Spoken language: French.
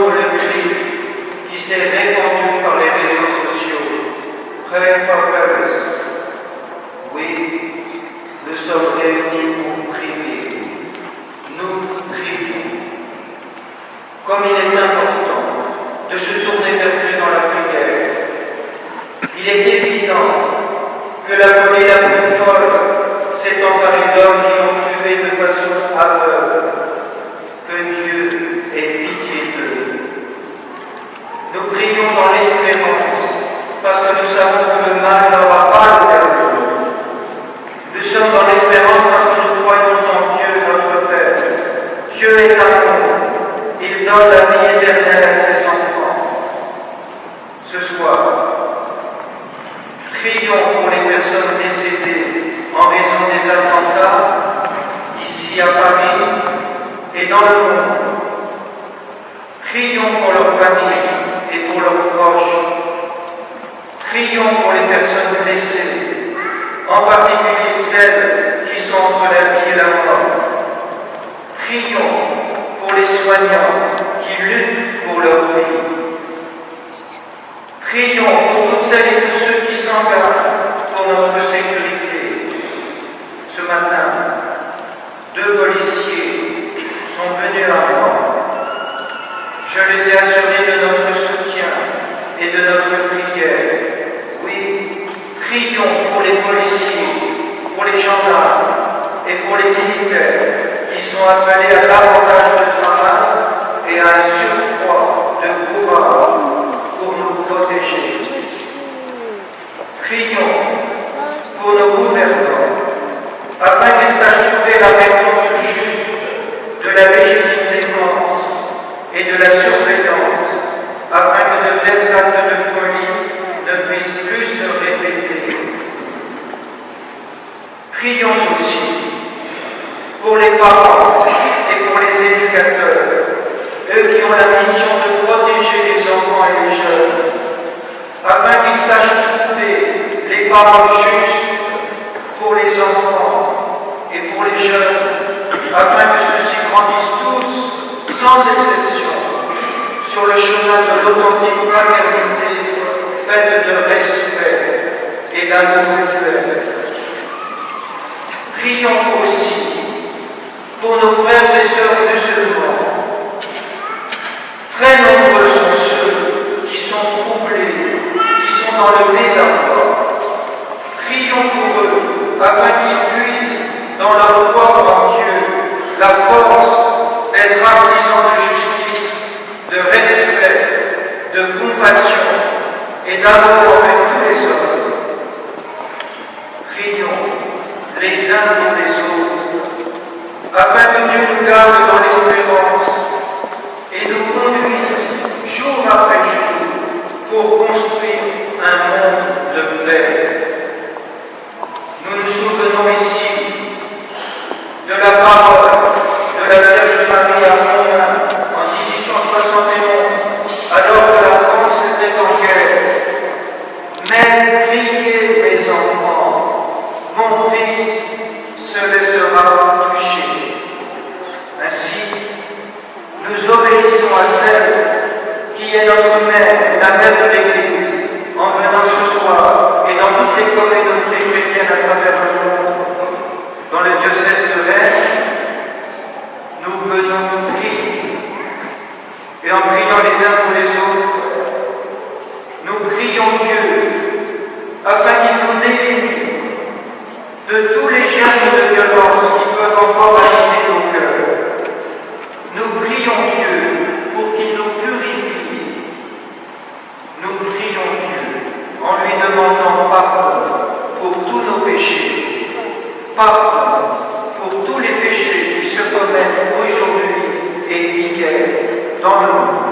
entendons le cri qui s'est répandu par les réseaux sociaux. Pray for Paris. Oui, nous sommes réunis pour prier. Nous prions. Comme il est important de se tourner vers Dieu dans la prière, il est évident que la folie la plus folle s'est emparée d'hommes qui ont tué de façon aveugle. Que Dieu ait pitié d'eux. Nous prions dans l'espérance, parce que nous savons que le mal n'aura pas le dernier mot. Nous sommes dans l'espérance parce que nous croyons en Dieu, notre Père. Dieu est amour. Il donne la vie éternelle à ses enfants. Ce soir, prions pour les personnes décédées en raison des attentats, ici à Paris et dans le monde. Prions pour leurs familles et pour leurs proches. Prions pour les personnes blessées, en particulier celles qui sont entre la vie et la mort. Prions pour les soignants qui luttent pour leur vie. Prions pour toutes celles et tous ceux qui s'engagent pour notre sécurité. Ce matin, 2 policiers sont venus à moi. Je les ai assurés de notre soutien et de notre prière. Oui, prions pour les policiers, pour les gendarmes et pour les militaires qui sont appelés à davantage de travail et à un surcroît de courage pour nous protéger. Prions pour nos gouvernants, afin qu'ils sachent trouver la réponse juste de la légitime défense et de la surveillance, afin que de tels actes de folie ne puissent plus se répéter. Prions aussi pour les parents et pour les éducateurs, eux qui ont la mission de protéger les enfants et les jeunes, afin qu'ils sachent trouver les paroles justes pour les enfants et pour les jeunes, afin que ceux-ci grandissent tous, sans exception, sur le chemin de l'authentique fraternité faite de respect et d'amour mutuel. Prions aussi pour nos frères et sœurs musulmans. Très nombreux sont ceux qui sont troublés, qui sont dans le désarroi. Prions pour eux, afin qu'ils puissent, dans leur foi en Dieu, la force d'être artisans de justice, de respect, de compassion et d'amour envers tous les hommes. Prions les uns pour les autres, afin que Dieu nous garde dans l'espérance et nous conduise jour après jour pour construire un monde de paix. Nous nous souvenons ici de la parole de la Vierge Marie à Rome en 1871, alors que la France était en guerre. Mais priez, mes enfants, mon fils se laissera toucher. Ainsi, nous obéissons à celle qui est notre mère, la mère de l'Église, en venant ce soir et dans toutes les communautés chrétiennes à travers le monde. Dans le diocèse de Rennes, nous venons prier. Et en priant les uns pour les autres, nous prions Dieu afin qu'il nous délivre de tous les germes de violence qui peuvent encore agiter nos cœurs. Nous prions Dieu pour qu'il nous purifie. Nous prions Dieu en lui demandant pardon pour tous nos péchés, pardon pour tous les péchés qui se commettent aujourd'hui et hier dans le monde.